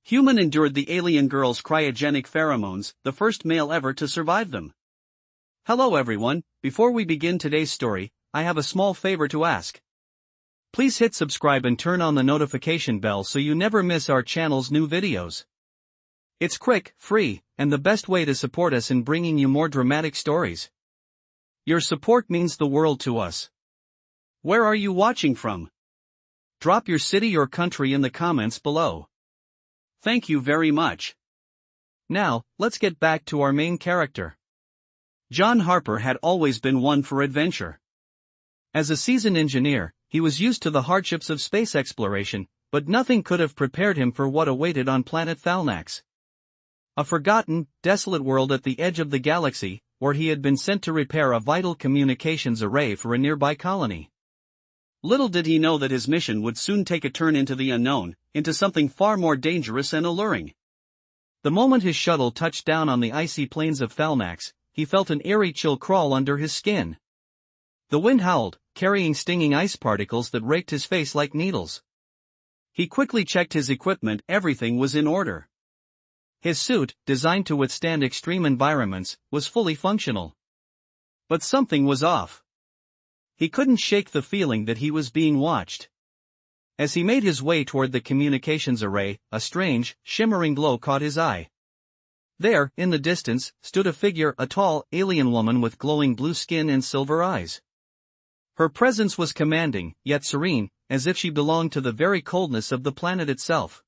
Human endured the alien girl's cryogenic pheromones, the first male ever to survive them. Hello everyone, before we begin today's story, I have a small favor to ask. Please hit subscribe and turn on the notification bell so you never miss our channel's new videos. It's quick, free, and the best way to support us in bringing you more dramatic stories. Your support means the world to us. Where are you watching from? Drop your city or country in the comments below. Thank you very much. Now, let's get back to our main character. John Harper had always been one for adventure. As a seasoned engineer, he was used to the hardships of space exploration, but nothing could have prepared him for what awaited on planet Thalnax. A forgotten, desolate world at the edge of the galaxy, where he had been sent to repair a vital communications array for a nearby colony. Little did he know that his mission would soon take a turn into the unknown, into something far more dangerous and alluring. The moment his shuttle touched down on the icy plains of Thalnax, he felt an eerie chill crawl under his skin. The wind howled, carrying stinging ice particles that raked his face like needles. He quickly checked his equipment. Everything was in order. His suit, designed to withstand extreme environments, was fully functional. But something was off. He couldn't shake the feeling that he was being watched. As he made his way toward the communications array, a strange, shimmering glow caught his eye. There, in the distance, stood a figure, a tall, alien woman with glowing blue skin and silver eyes. Her presence was commanding, yet serene, as if she belonged to the very coldness of the planet itself.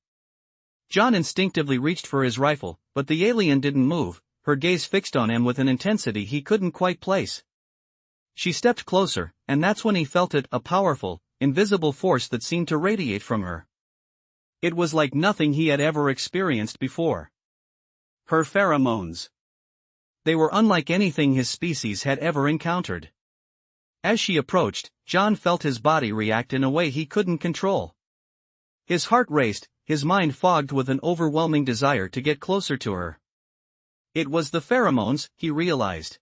John instinctively reached for his rifle, but the alien didn't move, her gaze fixed on him with an intensity he couldn't quite place. She stepped closer, and that's when he felt it, a powerful, invisible force that seemed to radiate from her. It was like nothing he had ever experienced before. Her pheromones. They were unlike anything his species had ever encountered. As she approached, John felt his body react in a way he couldn't control. His heart raced, his mind fogged with an overwhelming desire to get closer to her. It was the pheromones, he realized.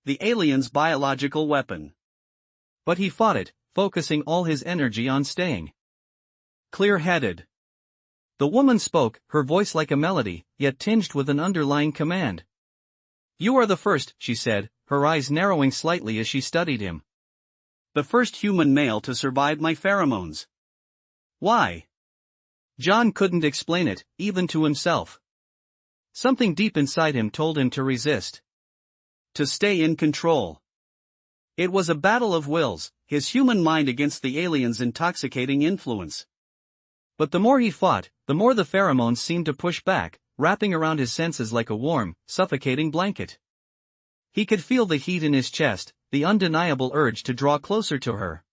The alien's biological weapon. But he fought it, focusing all his energy on staying clear-headed. The woman spoke, her voice like a melody, yet tinged with an underlying command. "You are the first," she said, her eyes narrowing slightly as she studied him. "The first human male to survive my pheromones." Why? John couldn't explain it, even to himself. Something deep inside him told him to resist. To stay in control. It was a battle of wills, his human mind against the alien's intoxicating influence. But the more he fought, the more the pheromones seemed to push back, wrapping around his senses like a warm, suffocating blanket. He could feel the heat in his chest, the undeniable urge to draw closer to her.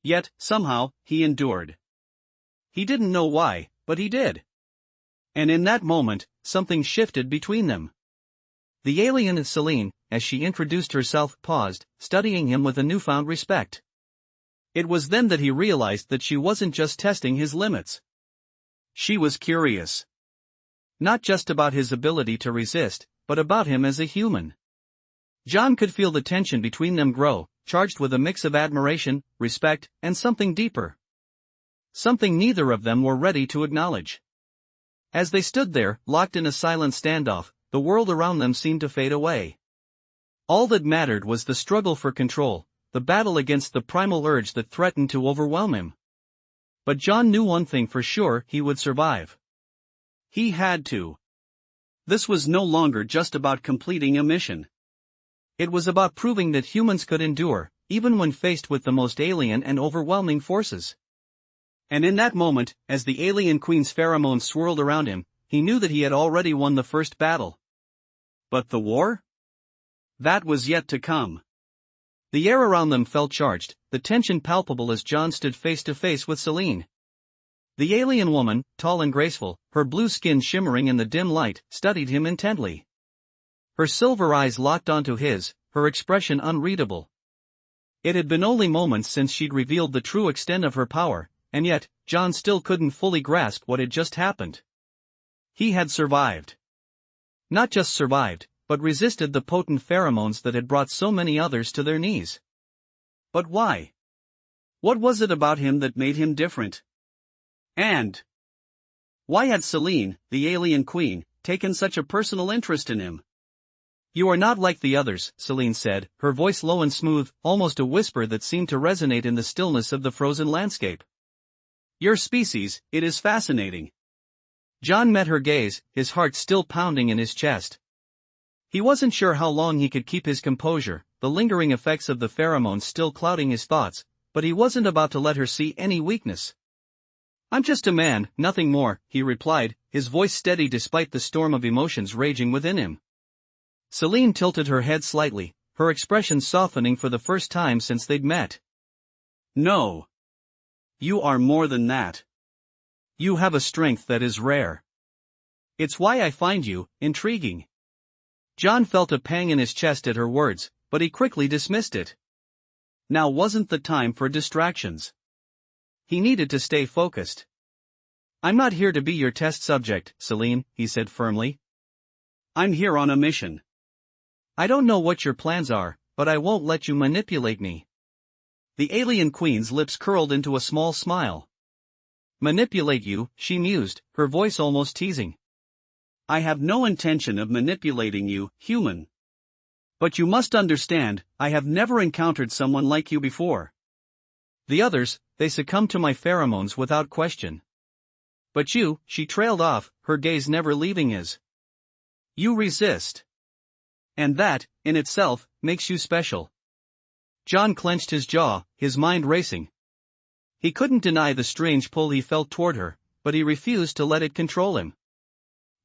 Yet, somehow, he endured. He didn't know why, but he did. And in that moment, something shifted between them. The alien, Celine, as she introduced herself, paused, studying him with a newfound respect. It was then that he realized that she wasn't just testing his limits. She was curious. Not just about his ability to resist, but about him as a human. John could feel the tension between them grow, charged with a mix of admiration, respect, and something deeper. Something neither of them were ready to acknowledge. As they stood there, locked in a silent standoff, the world around them seemed to fade away. All that mattered was the struggle for control, the battle against the primal urge that threatened to overwhelm him. But John knew one thing for sure: he would survive. He had to. This was no longer just about completing a mission. It was about proving that humans could endure, even when faced with the most alien and overwhelming forces. And in that moment, as the alien queen's pheromones swirled around him, he knew that he had already won the first battle. But the war? That was yet to come. The air around them felt charged, the tension palpable as John stood face to face with Celine. The alien woman, tall and graceful, her blue skin shimmering in the dim light, studied him intently. Her silver eyes locked onto his, her expression unreadable. It had been only moments since she'd revealed the true extent of her power, and yet, John still couldn't fully grasp what had just happened. He had survived. Not just survived, but resisted the potent pheromones that had brought so many others to their knees. But why? What was it about him that made him different? And Why had Celine, the alien queen, taken such a personal interest in him? You are not like the others, Celine said, her voice low and smooth, almost a whisper that seemed to resonate in the stillness of the frozen landscape. Your species, it is fascinating. John met her gaze, his heart still pounding in his chest. He wasn't sure how long he could keep his composure, the lingering effects of the pheromones still clouding his thoughts, but he wasn't about to let her see any weakness. I'm just a man, nothing more, he replied, his voice steady despite the storm of emotions raging within him. Celine tilted her head slightly, her expression softening for the first time since they'd met. No. You are more than that. You have a strength that is rare. It's why I find you intriguing. John felt a pang in his chest at her words, but he quickly dismissed it. Now wasn't the time for distractions. He needed to stay focused. I'm not here to be your test subject, Celine, he said firmly. I'm here on a mission. I don't know what your plans are, but I won't let you manipulate me. The alien queen's lips curled into a small smile. Manipulate you, she mused, her voice almost teasing. I have no intention of manipulating you, human. But you must understand, I have never encountered someone like you before. The others, they succumbed to my pheromones without question. But you, she trailed off, her gaze never leaving his. You resist. And that, in itself, makes you special. John clenched his jaw, his mind racing. He couldn't deny the strange pull he felt toward her, but he refused to let it control him.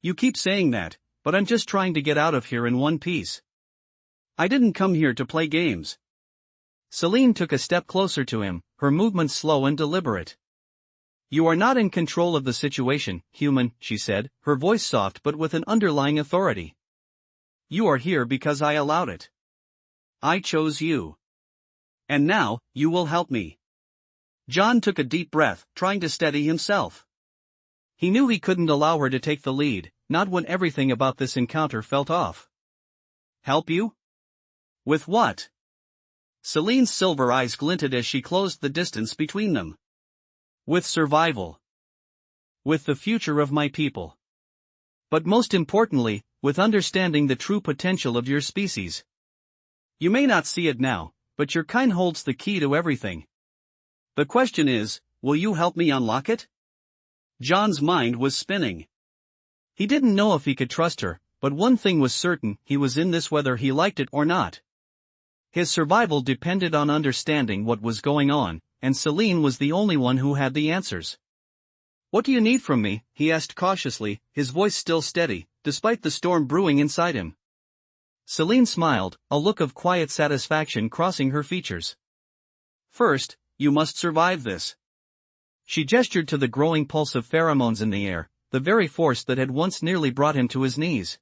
You keep saying that, but I'm just trying to get out of here in one piece. I didn't come here to play games. Celine took a step closer to him, her movements slow and deliberate. You are not in control of the situation, human, she said, her voice soft but with an underlying authority. You are here because I allowed it. I chose you. And now, you will help me. John took a deep breath, trying to steady himself. He knew he couldn't allow her to take the lead, not when everything about this encounter felt off. Help you? With what? Celine's silver eyes glinted as she closed the distance between them. With survival. With the future of my people. But most importantly, with understanding the true potential of your species. You may not see it now, but your kind holds the key to everything. The question is, will you help me unlock it? John's mind was spinning. He didn't know if he could trust her, but one thing was certain, he was in this whether he liked it or not. His survival depended on understanding what was going on, and Celine was the only one who had the answers. What do you need from me? He asked cautiously, his voice still steady, despite the storm brewing inside him. Celine smiled, a look of quiet satisfaction crossing her features. First, you must survive this. She gestured to the growing pulse of pheromones in the air, the very force that had once nearly brought him to his knees.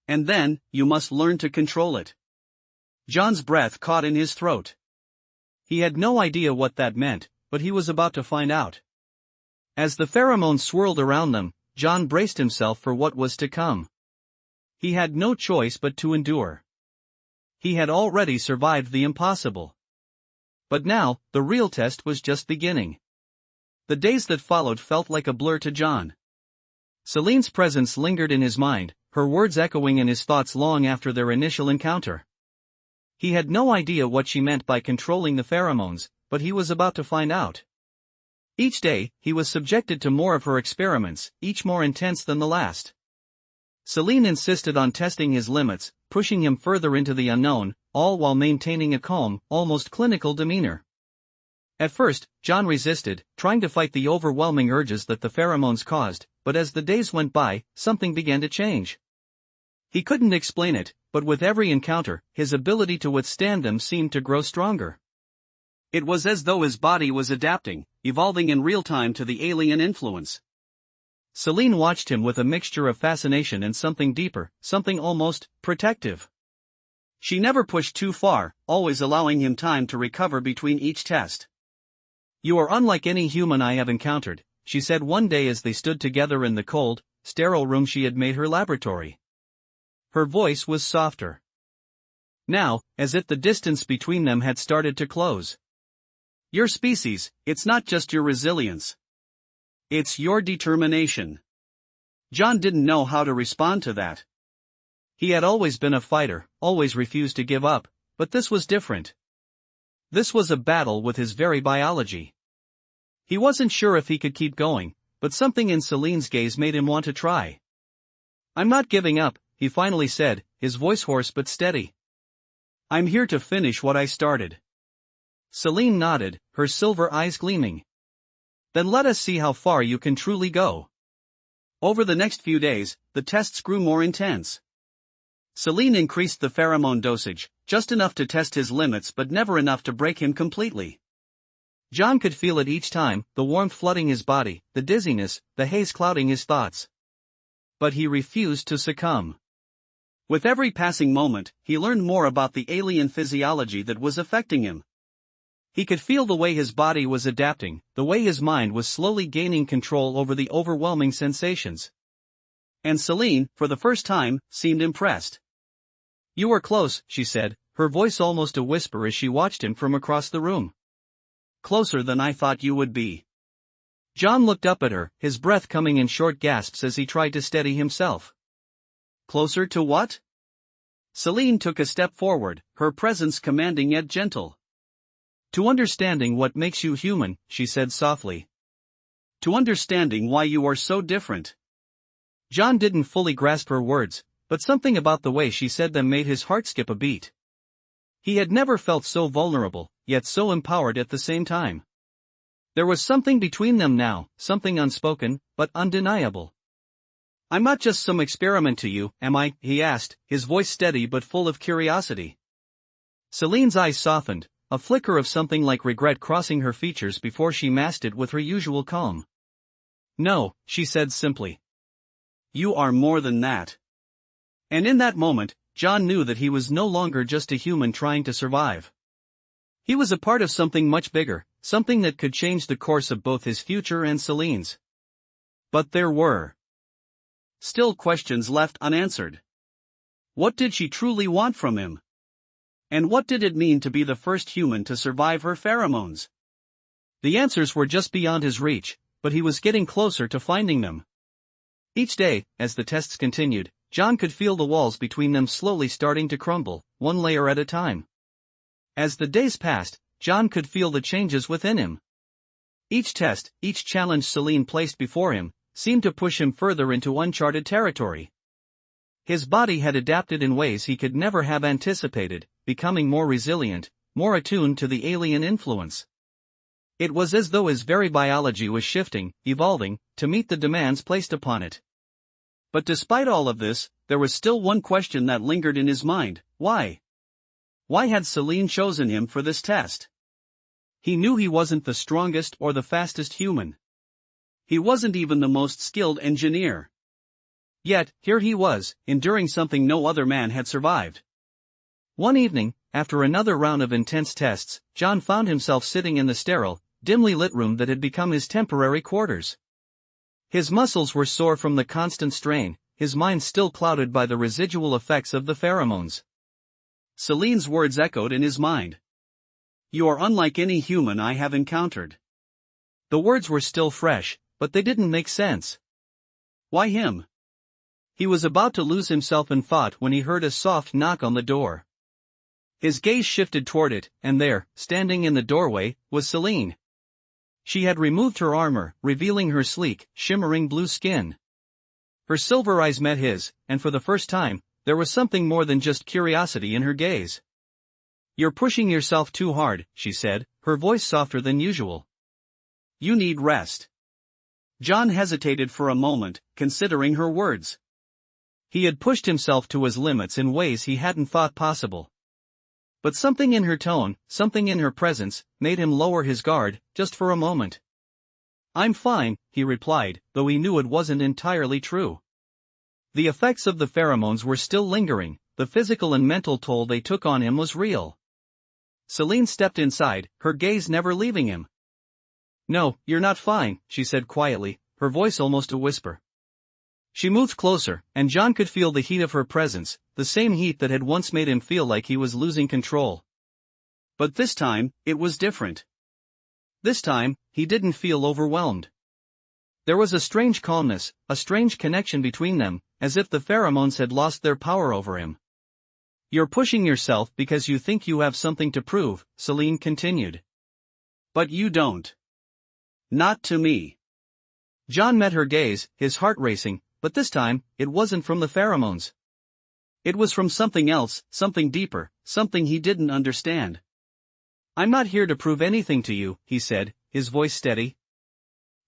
And then, you must learn to control it. John's breath caught in his throat. He had no idea what that meant, but he was about to find out. As the pheromones swirled around them, John braced himself for what was to come. He had no choice but to endure. He had already survived the impossible. But now, the real test was just beginning. The days that followed felt like a blur to John. Celine's presence lingered in his mind, her words echoing in his thoughts long after their initial encounter. He had no idea what she meant by controlling the pheromones, but he was about to find out. Each day, he was subjected to more of her experiments, each more intense than the last. Celine insisted on testing his limits, pushing him further into the unknown, all while maintaining a calm, almost clinical demeanor. At first, John resisted, trying to fight the overwhelming urges that the pheromones caused, but as the days went by, something began to change. He couldn't explain it, but with every encounter, his ability to withstand them seemed to grow stronger. It was as though his body was adapting, evolving in real time to the alien influence. Celine watched him with a mixture of fascination and something deeper, something almost protective. She never pushed too far, always allowing him time to recover between each test. You are unlike any human I have encountered, she said one day as they stood together in the cold, sterile room she had made her laboratory. Her voice was softer. Now, as if the distance between them had started to close. Your species, it's not just your resilience. It's your determination. John didn't know how to respond to that. He had always been a fighter, always refused to give up, but this was different. This was a battle with his very biology. He wasn't sure if he could keep going, but something in Celine's gaze made him want to try. "I'm not giving up," he finally said, his voice hoarse but steady. "I'm here to finish what I started." Celine nodded, her silver eyes gleaming. "Then let us see how far you can truly go." Over the next few days, the tests grew more intense. Celine increased the pheromone dosage, just enough to test his limits but never enough to break him completely. John could feel it each time, the warmth flooding his body, the dizziness, the haze clouding his thoughts. But he refused to succumb. With every passing moment, he learned more about the alien physiology that was affecting him. He could feel the way his body was adapting, the way his mind was slowly gaining control over the overwhelming sensations. And Celine, for the first time, seemed impressed. "You were close," she said, her voice almost a whisper as she watched him from across the room. "Closer than I thought you would be." John looked up at her, his breath coming in short gasps as he tried to steady himself. "Closer to what?" Celine took a step forward, her presence commanding yet gentle. "To understanding what makes you human," she said softly. "To understanding why you are so different." John didn't fully grasp her words, but something about the way she said them made his heart skip a beat. He had never felt so vulnerable, yet so empowered at the same time. There was something between them now, something unspoken, but undeniable. "I'm not just some experiment to you, am I?" he asked, his voice steady but full of curiosity. Celine's eyes softened, a flicker of something like regret crossing her features before she masked it with her usual calm. "No," she said simply. "You are more than that." And in that moment, John knew that he was no longer just a human trying to survive. He was a part of something much bigger, something that could change the course of both his future and Celine's. But there were still questions left unanswered. What did she truly want from him? And what did it mean to be the first human to survive her pheromones? The answers were just beyond his reach, but he was getting closer to finding them. Each day, as the tests continued, John could feel the walls between them slowly starting to crumble, one layer at a time. As the days passed, John could feel the changes within him. Each test, each challenge Celine placed before him, seemed to push him further into uncharted territory. His body had adapted in ways he could never have anticipated, becoming more resilient, more attuned to the alien influence. It was as though his very biology was shifting, evolving, to meet the demands placed upon it. But despite all of this, there was still one question that lingered in his mind: why? Why had Celine chosen him for this test? He knew he wasn't the strongest or the fastest human. He wasn't even the most skilled engineer. Yet, here he was, enduring something no other man had survived. One evening, after another round of intense tests, John found himself sitting in the sterile, dimly lit room that had become his temporary quarters. His muscles were sore from the constant strain, his mind still clouded by the residual effects of the pheromones. Celine's words echoed in his mind. "You are unlike any human I have encountered." The words were still fresh, but they didn't make sense. Why him? He was about to lose himself in thought when he heard a soft knock on the door. His gaze shifted toward it, and there, standing in the doorway, was Celine. She had removed her armor, revealing her sleek, shimmering blue skin. Her silver eyes met his, and for the first time, there was something more than just curiosity in her gaze. "You're pushing yourself too hard," she said, her voice softer than usual. "You need rest." John hesitated for a moment, considering her words. He had pushed himself to his limits in ways he hadn't thought possible. But something in her tone, something in her presence, made him lower his guard, just for a moment. "I'm fine," he replied, though he knew it wasn't entirely true. The effects of the pheromones were still lingering, the physical and mental toll they took on him was real. Celine stepped inside, her gaze never leaving him. "No, you're not fine," she said quietly, her voice almost a whisper. She moved closer, and John could feel the heat of her presence, the same heat that had once made him feel like he was losing control. But this time, it was different. This time, he didn't feel overwhelmed. There was a strange calmness, a strange connection between them, as if the pheromones had lost their power over him. "You're pushing yourself because you think you have something to prove," Celine continued. "But you don't. Not to me." John met her gaze, his heart racing, but this time, it wasn't from the pheromones. It was from something else, something deeper, something he didn't understand. "I'm not here to prove anything to you," he said, his voice steady.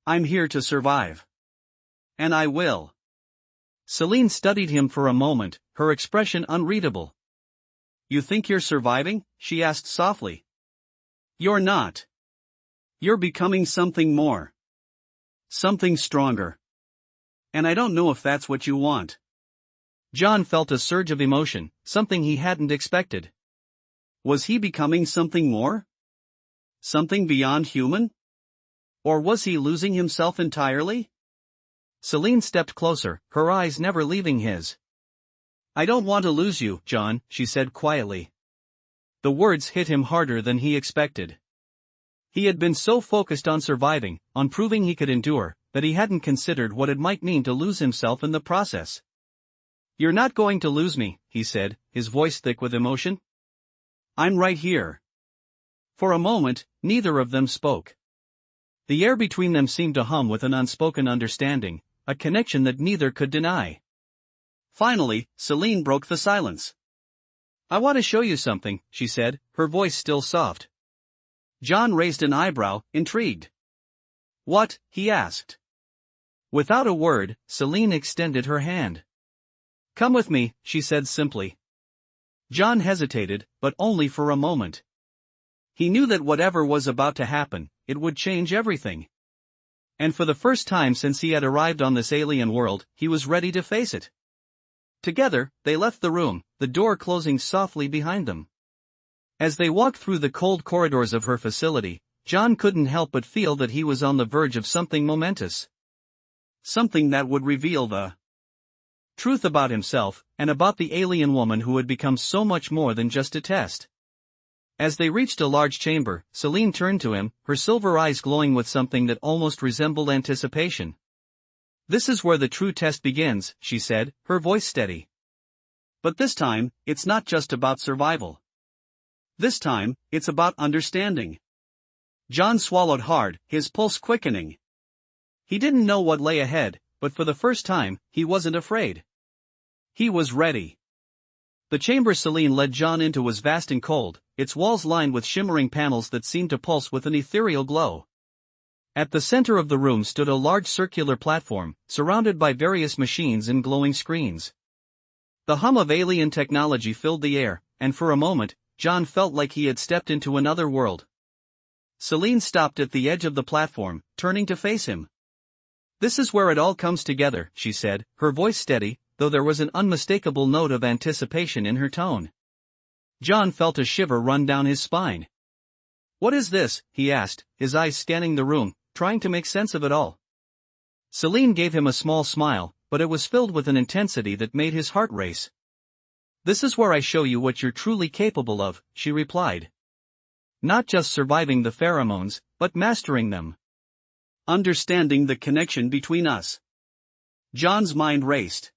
"I'm here to survive. And I will." Celine studied him for a moment, her expression unreadable. "You think you're surviving?" she asked softly. "You're not. You're becoming something more. Something stronger. And I don't know if that's what you want." John felt a surge of emotion, something he hadn't expected. Was he becoming something more? Something beyond human? Or was he losing himself entirely? Celine stepped closer, her eyes never leaving his. "I don't want to lose you, John," she said quietly. The words hit him harder than he expected. He had been so focused on surviving, on proving he could endure, that he hadn't considered what it might mean to lose himself in the process. "You're not going to lose me," he said, his voice thick with emotion. "I'm right here." For a moment, neither of them spoke. The air between them seemed to hum with an unspoken understanding, a connection that neither could deny. Finally, Celine broke the silence. "I want to show you something," she said, her voice still soft. John raised an eyebrow, intrigued. "What?" he asked. Without a word, Celine extended her hand. "Come with me," she said simply. John hesitated, but only for a moment. He knew that whatever was about to happen, it would change everything. And for the first time since he had arrived on this alien world, he was ready to face it. Together, they left the room, the door closing softly behind them. As they walked through the cold corridors of her facility, John couldn't help but feel that he was on the verge of something momentous. Something that would reveal the truth about himself, and about the alien woman who had become so much more than just a test. As they reached a large chamber, Celine turned to him, her silver eyes glowing with something that almost resembled anticipation. "This is where the true test begins," she said, her voice steady. "But this time, it's not just about survival. This time, it's about understanding." John swallowed hard, his pulse quickening. He didn't know what lay ahead, but for the first time, he wasn't afraid. He was ready. The chamber Celine led John into was vast and cold, its walls lined with shimmering panels that seemed to pulse with an ethereal glow. At the center of the room stood a large circular platform, surrounded by various machines and glowing screens. The hum of alien technology filled the air, and for a moment, John felt like he had stepped into another world. Celine stopped at the edge of the platform, turning to face him. "This is where it all comes together," she said, her voice steady, though there was an unmistakable note of anticipation in her tone. John felt a shiver run down his spine. "What is this?" he asked, his eyes scanning the room, trying to make sense of it all. Celine gave him a small smile, but it was filled with an intensity that made his heart race. "This is where I show you what you're truly capable of," she replied. "Not just surviving the pheromones, but mastering them. Understanding the connection between us." John's mind raced.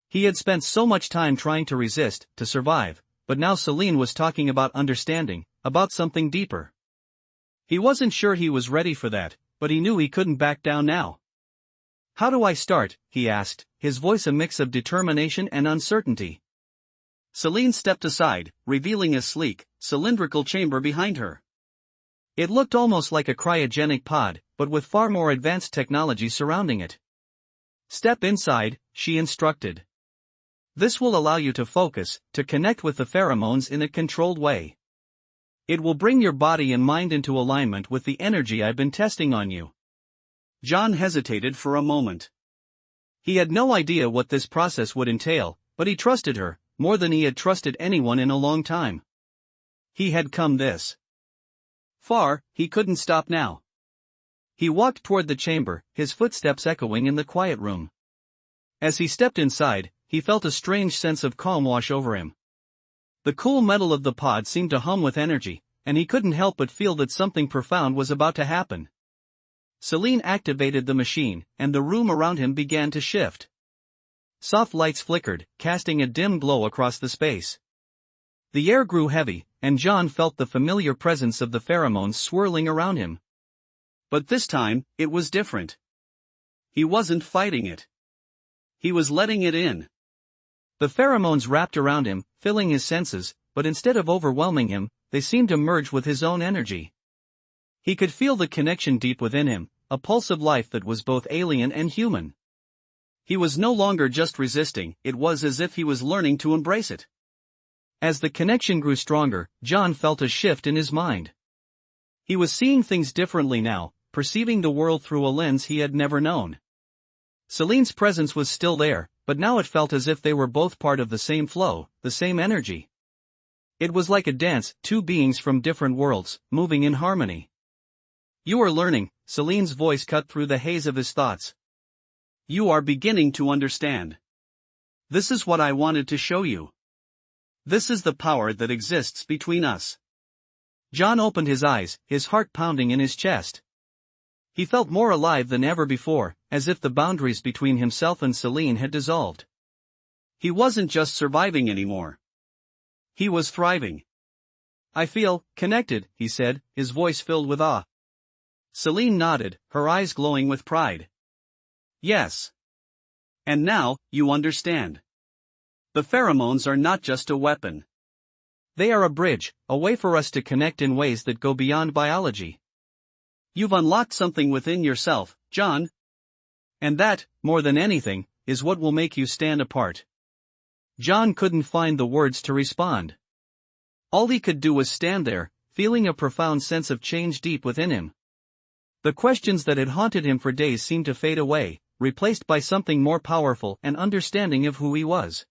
He had spent so much time trying to resist, to survive, but now Celine was talking about understanding, about something deeper. He wasn't sure he was ready for that, but he knew he couldn't back down now. "How do I start?" he asked, his voice a mix of determination and uncertainty. Celine stepped aside, revealing a sleek, cylindrical chamber behind her. It looked almost like a cryogenic pod, but with far more advanced technology surrounding it. "Step inside," she instructed. "This will allow you to focus, to connect with the pheromones in a controlled way. It will bring your body and mind into alignment with the energy I've been testing on you." John hesitated for a moment. He had no idea what this process would entail, but he trusted her, more than he had trusted anyone in a long time. He had come this far, he couldn't stop now. He walked toward the chamber, his footsteps echoing in the quiet room. As he stepped inside, he felt a strange sense of calm wash over him. The cool metal of the pod seemed to hum with energy, and he couldn't help but feel that something profound was about to happen. Celine activated the machine, and the room around him began to shift. Soft lights flickered, casting a dim glow across the space. The air grew heavy, and John felt the familiar presence of the pheromones swirling around him. But this time, it was different. He wasn't fighting it. He was letting it in. The pheromones wrapped around him, filling his senses, but instead of overwhelming him, they seemed to merge with his own energy. He could feel the connection deep within him, a pulse of life that was both alien and human. He was no longer just resisting, it was as if he was learning to embrace it. As the connection grew stronger, John felt a shift in his mind. He was seeing things differently now, perceiving the world through a lens he had never known. Celine's presence was still there, but now it felt as if they were both part of the same flow, the same energy. It was like a dance, two beings from different worlds, moving in harmony. You are learning, Celine's voice cut through the haze of his thoughts. You are beginning to understand. This is what I wanted to show you. This is the power that exists between us. John opened his eyes, his heart pounding in his chest. He felt more alive than ever before, as if the boundaries between himself and Celine had dissolved. He wasn't just surviving anymore. He was thriving. I feel connected, he said, his voice filled with awe. Celine nodded, her eyes glowing with pride. Yes. And now, you understand. The pheromones are not just a weapon. They are a bridge, a way for us to connect in ways that go beyond biology. You've unlocked something within yourself, John. And that, more than anything, is what will make you stand apart. John couldn't find the words to respond. All he could do was stand there, feeling a profound sense of change deep within him. The questions that had haunted him for days seemed to fade away, replaced by something more powerful and understanding of who he was.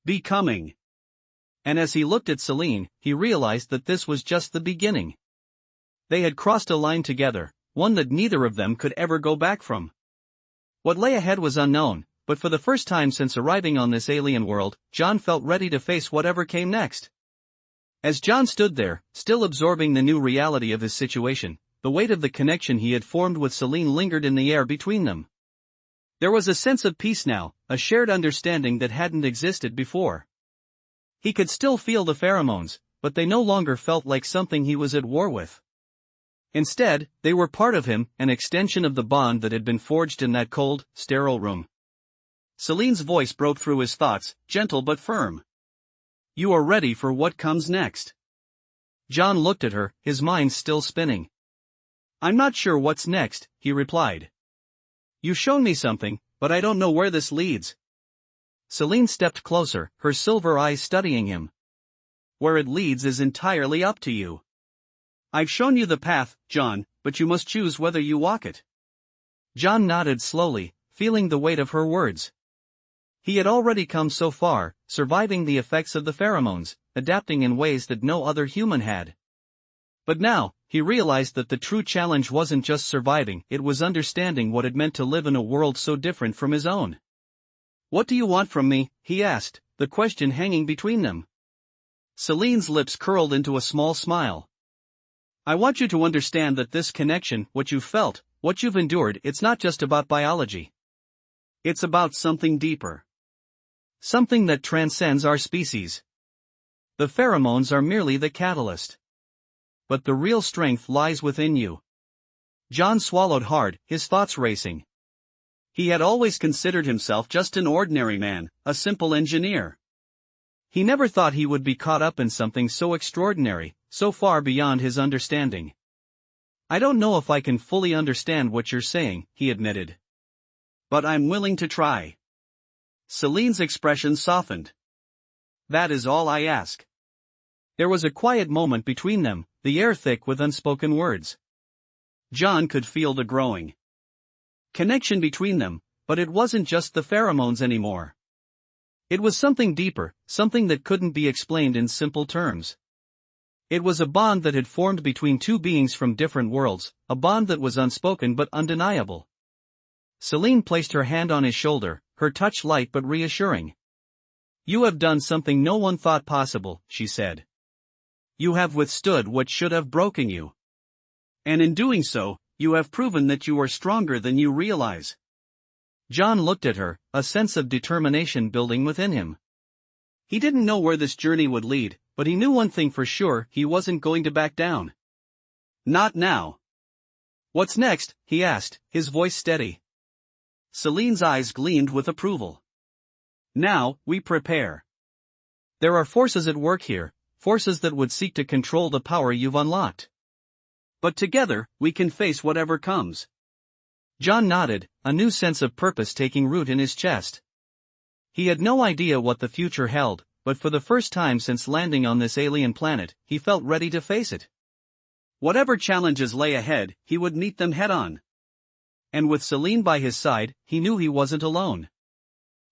Becoming. And as he looked at Celine, he realized that this was just the beginning. They had crossed a line together, one that neither of them could ever go back from. What lay ahead was unknown, but for the first time since arriving on this alien world, John felt ready to face whatever came next. As John stood there, still absorbing the new reality of his situation, the weight of the connection he had formed with Celine lingered in the air between them. There was a sense of peace now, a shared understanding that hadn't existed before. He could still feel the pheromones, but they no longer felt like something he was at war with. Instead, they were part of him, an extension of the bond that had been forged in that cold, sterile room. Celine's voice broke through his thoughts, gentle but firm. You are ready for what comes next. John looked at her, his mind still spinning. I'm not sure what's next, he replied. You've shown me something, but I don't know where this leads. Celine stepped closer, her silver eyes studying him. Where it leads is entirely up to you. I've shown you the path, John, but you must choose whether you walk it. John nodded slowly, feeling the weight of her words. He had already come so far, surviving the effects of the pheromones, adapting in ways that no other human had. But now, he realized that the true challenge wasn't just surviving, it was understanding what it meant to live in a world so different from his own. What do you want from me? He asked, the question hanging between them. Celine's lips curled into a small smile. I want you to understand that this connection, what you've felt, what you've endured, it's not just about biology. It's about something deeper. Something that transcends our species. The pheromones are merely the catalyst. But the real strength lies within you. John swallowed hard, his thoughts racing. He had always considered himself just an ordinary man, a simple engineer. He never thought he would be caught up in something so extraordinary, so far beyond his understanding. I don't know if I can fully understand what you're saying, he admitted. But I'm willing to try. Celine's expression softened. That is all I ask. There was a quiet moment between them, the air thick with unspoken words. John could feel the growing connection between them, but it wasn't just the pheromones anymore. It was something deeper, something that couldn't be explained in simple terms. It was a bond that had formed between two beings from different worlds, a bond that was unspoken but undeniable. Celine placed her hand on his shoulder, her touch light but reassuring. You have done something no one thought possible, she said. You have withstood what should have broken you. And in doing so, you have proven that you are stronger than you realize. John looked at her, a sense of determination building within him. He didn't know where this journey would lead, but he knew one thing for sure: he wasn't going to back down. Not now. What's next? He asked, his voice steady. Celine's eyes gleamed with approval. Now, we prepare. There are forces at work here, forces that would seek to control the power you've unlocked. But together, we can face whatever comes. John nodded, a new sense of purpose taking root in his chest. He had no idea what the future held, but for the first time since landing on this alien planet, he felt ready to face it. Whatever challenges lay ahead, he would meet them head-on. And with Celine by his side, he knew he wasn't alone.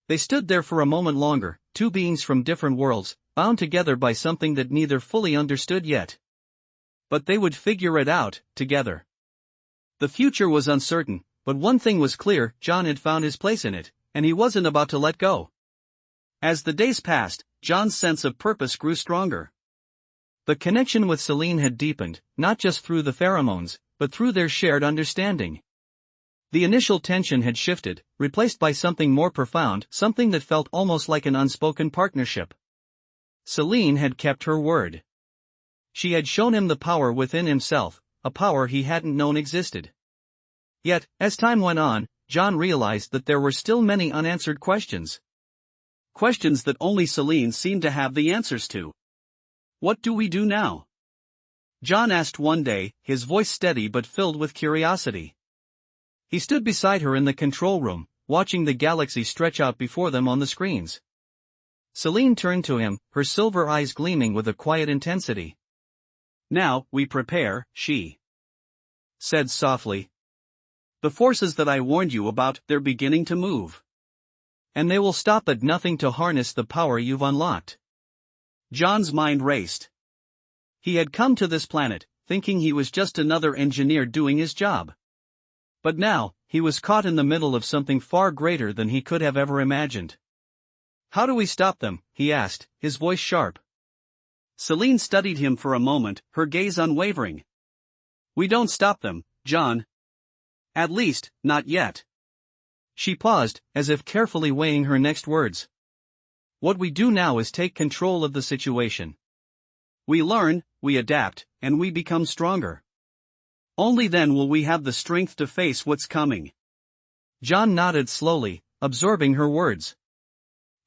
They stood there for a moment longer, two beings from different worlds, bound together by something that neither fully understood yet. But they would figure it out, together. The future was uncertain, but one thing was clear: John had found his place in it, and he wasn't about to let go. As the days passed, John's sense of purpose grew stronger. The connection with Celine had deepened, not just through the pheromones, but through their shared understanding. The initial tension had shifted, replaced by something more profound, something that felt almost like an unspoken partnership. Celine had kept her word. She had shown him the power within himself, a power he hadn't known existed. Yet, as time went on, John realized that there were still many unanswered questions. Questions that only Celine seemed to have the answers to. What do we do now? John asked one day, his voice steady but filled with curiosity. He stood beside her in the control room, watching the galaxy stretch out before them on the screens. Celine turned to him, her silver eyes gleaming with a quiet intensity. Now, we prepare, she said softly. The forces that I warned you about, they're beginning to move. And they will stop at nothing to harness the power you've unlocked. John's mind raced. He had come to this planet, thinking he was just another engineer doing his job. But now, he was caught in the middle of something far greater than he could have ever imagined. How do we stop them? He asked, his voice sharp. Celine studied him for a moment, her gaze unwavering. We don't stop them, John. At least, not yet. She paused, as if carefully weighing her next words. What we do now is take control of the situation. We learn, we adapt, and we become stronger. Only then will we have the strength to face what's coming. John nodded slowly, absorbing her words.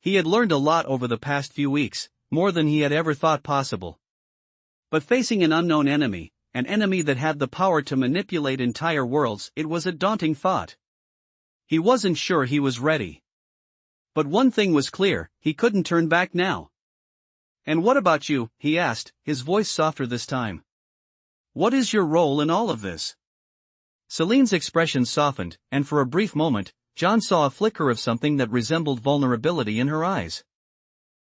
He had learned a lot over the past few weeks, more than he had ever thought possible. But facing an unknown enemy, an enemy that had the power to manipulate entire worlds, it was a daunting thought. He wasn't sure he was ready. But one thing was clear: he couldn't turn back now. And what about you? He asked, his voice softer this time. What is your role in all of this? Celine's expression softened, and for a brief moment, John saw a flicker of something that resembled vulnerability in her eyes.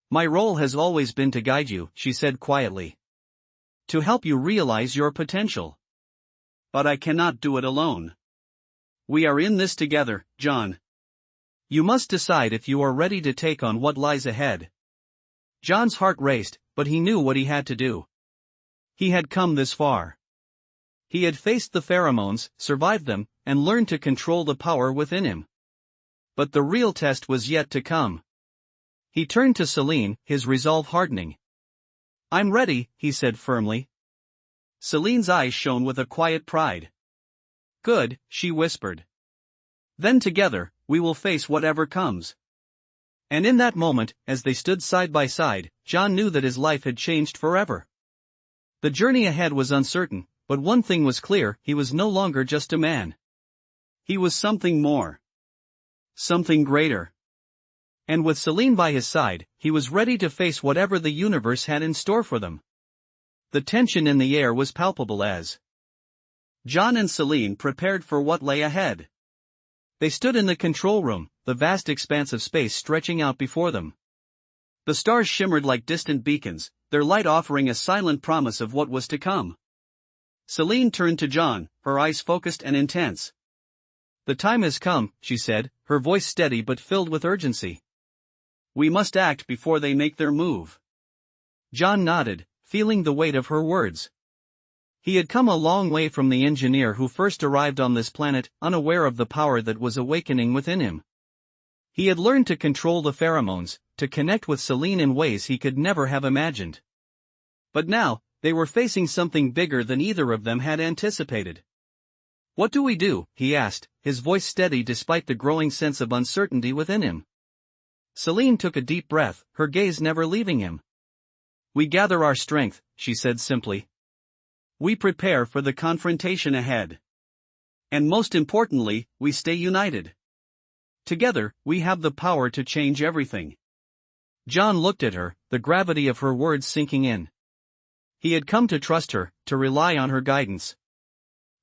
My role has always been to guide you, she said quietly. To help you realize your potential. But I cannot do it alone. We are in this together, John. You must decide if you are ready to take on what lies ahead. John's heart raced, but he knew what he had to do. He had come this far. He had faced the pheromones, survived them, and learned to control the power within him. But the real test was yet to come. He turned to Celine, his resolve hardening. I'm ready, he said firmly. Celine's eyes shone with a quiet pride. Good, she whispered. Then together, we will face whatever comes. And in that moment, as they stood side by side, John knew that his life had changed forever. The journey ahead was uncertain, but one thing was clear: he was no longer just a man. He was something more. Something greater. And with Celine by his side, he was ready to face whatever the universe had in store for them. The tension in the air was palpable as John and Celine prepared for what lay ahead. They stood in the control room, the vast expanse of space stretching out before them. The stars shimmered like distant beacons, their light offering a silent promise of what was to come. Celine turned to John, her eyes focused and intense. The time has come, she said, her voice steady but filled with urgency. We must act before they make their move. John nodded, feeling the weight of her words. He had come a long way from the engineer who first arrived on this planet, unaware of the power that was awakening within him. He had learned to control the pheromones, to connect with Celine in ways he could never have imagined. But now, they were facing something bigger than either of them had anticipated. "What do we do?" he asked, his voice steady despite the growing sense of uncertainty within him. Celine took a deep breath, her gaze never leaving him. "We gather our strength," she said simply. "We prepare for the confrontation ahead. And most importantly, we stay united. Together, we have the power to change everything." John looked at her, the gravity of her words sinking in. He had come to trust her, to rely on her guidance.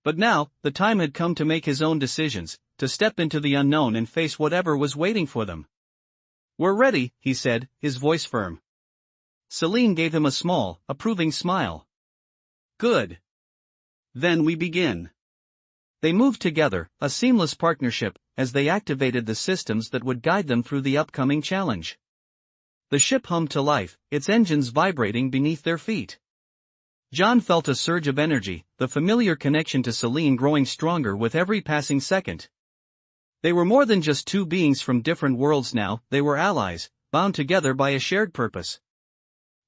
But now, the time had come to make his own decisions, to step into the unknown and face whatever was waiting for them. "We're ready," he said, his voice firm. Celine gave him a small, approving smile. "Good. Then we begin." They moved together, a seamless partnership, as they activated the systems that would guide them through the upcoming challenge. The ship hummed to life, its engines vibrating beneath their feet. John felt a surge of energy, the familiar connection to Celine growing stronger with every passing second. They were more than just two beings from different worlds now, they were allies, bound together by a shared purpose.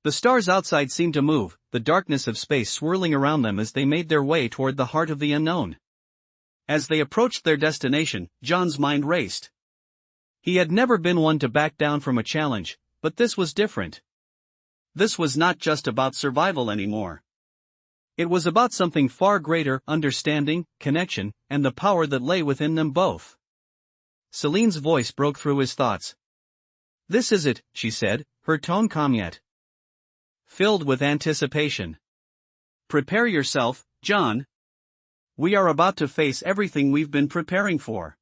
The stars outside seemed to move, the darkness of space swirling around them as they made their way toward the heart of the unknown. As they approached their destination, John's mind raced. He had never been one to back down from a challenge, but this was different. This was not just about survival anymore. It was about something far greater: understanding, connection, and the power that lay within them both. Celine's voice broke through his thoughts. "This is it," she said, her tone calm yet filled with anticipation. "Prepare yourself, John. We are about to face everything we've been preparing for."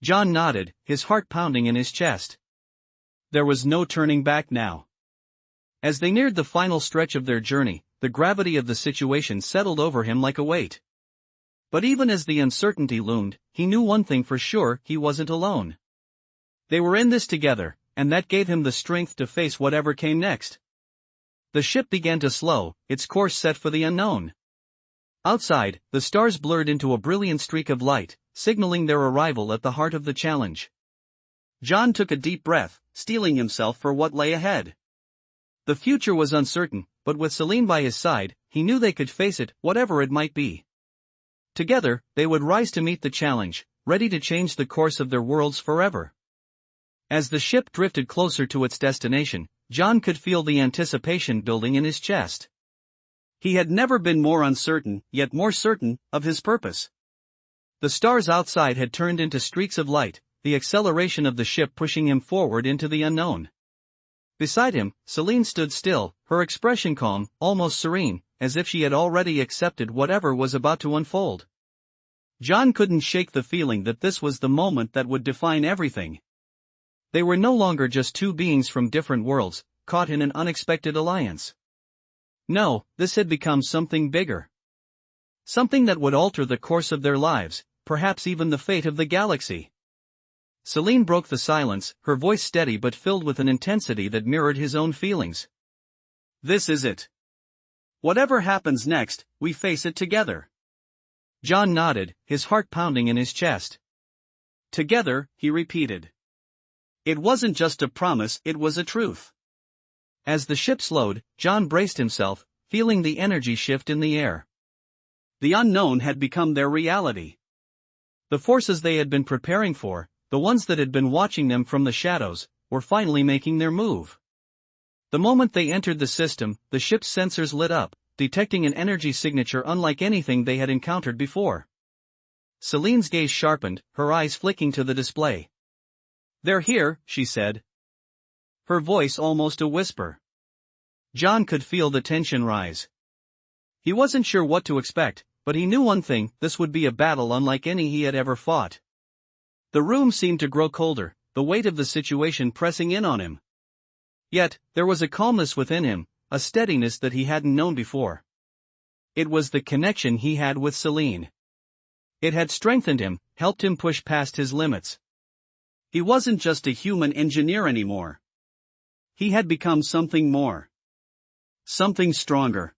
John nodded, his heart pounding in his chest. There was no turning back now. As they neared the final stretch of their journey, the gravity of the situation settled over him like a weight. But even as the uncertainty loomed, he knew one thing for sure: he wasn't alone. They were in this together, and that gave him the strength to face whatever came next. The ship began to slow, its course set for the unknown. Outside, the stars blurred into a brilliant streak of light, signaling their arrival at the heart of the challenge. John took a deep breath, steeling himself for what lay ahead. The future was uncertain, but with Celine by his side, he knew they could face it, whatever it might be. Together, they would rise to meet the challenge, ready to change the course of their worlds forever. As the ship drifted closer to its destination, John could feel the anticipation building in his chest. He had never been more uncertain, yet more certain, of his purpose. The stars outside had turned into streaks of light, the acceleration of the ship pushing him forward into the unknown. Beside him, Celine stood still, her expression calm, almost serene, as if she had already accepted whatever was about to unfold. John couldn't shake the feeling that this was the moment that would define everything. They were no longer just two beings from different worlds, caught in an unexpected alliance. No, this had become something bigger. Something that would alter the course of their lives, perhaps even the fate of the galaxy. Celine broke the silence, her voice steady but filled with an intensity that mirrored his own feelings. "This is it. Whatever happens next, we face it together." John nodded, his heart pounding in his chest. "Together," he repeated. It wasn't just a promise, it was a truth. As the ship slowed, John braced himself, feeling the energy shift in the air. The unknown had become their reality. The forces they had been preparing for, the ones that had been watching them from the shadows, were finally making their move. The moment they entered the system, the ship's sensors lit up, detecting an energy signature unlike anything they had encountered before. Celine's gaze sharpened, her eyes flicking to the display. "They're here," she said. Her voice almost a whisper. John could feel the tension rise. He wasn't sure what to expect, but he knew one thing: this would be a battle unlike any he had ever fought. The room seemed to grow colder, the weight of the situation pressing in on him. Yet, there was a calmness within him, a steadiness that he hadn't known before. It was the connection he had with Celine. It had strengthened him, helped him push past his limits. He wasn't just a human engineer anymore. He had become something more. Something stronger.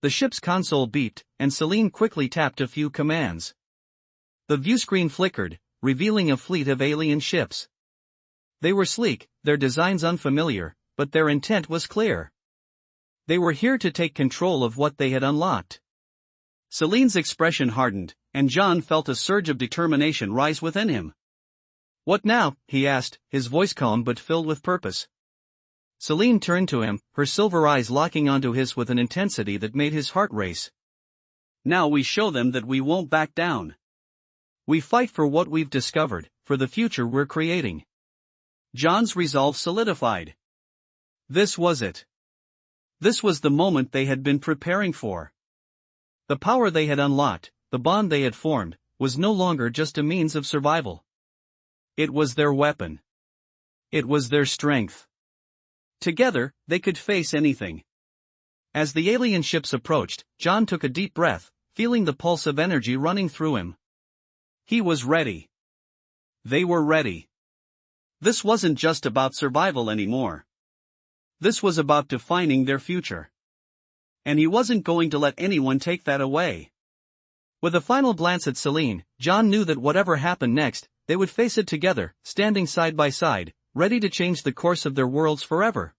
The ship's console beeped, and Celine quickly tapped a few commands. The viewscreen flickered, revealing a fleet of alien ships. They were sleek, their designs unfamiliar, but their intent was clear. They were here to take control of what they had unlocked. Celine's expression hardened, and John felt a surge of determination rise within him. "What now?" he asked, his voice calm but filled with purpose. Celine turned to him, her silver eyes locking onto his with an intensity that made his heart race. "Now we show them that we won't back down. We fight for what we've discovered, for the future we're creating." John's resolve solidified. This was it. This was the moment they had been preparing for. The power they had unlocked, the bond they had formed, was no longer just a means of survival. It was their weapon. It was their strength. Together, they could face anything. As the alien ships approached, John took a deep breath, feeling the pulse of energy running through him. He was ready. They were ready. This wasn't just about survival anymore. This was about defining their future. And he wasn't going to let anyone take that away. With a final glance at Celine, John knew that whatever happened next, they would face it together, standing side by side, ready to change the course of their worlds forever.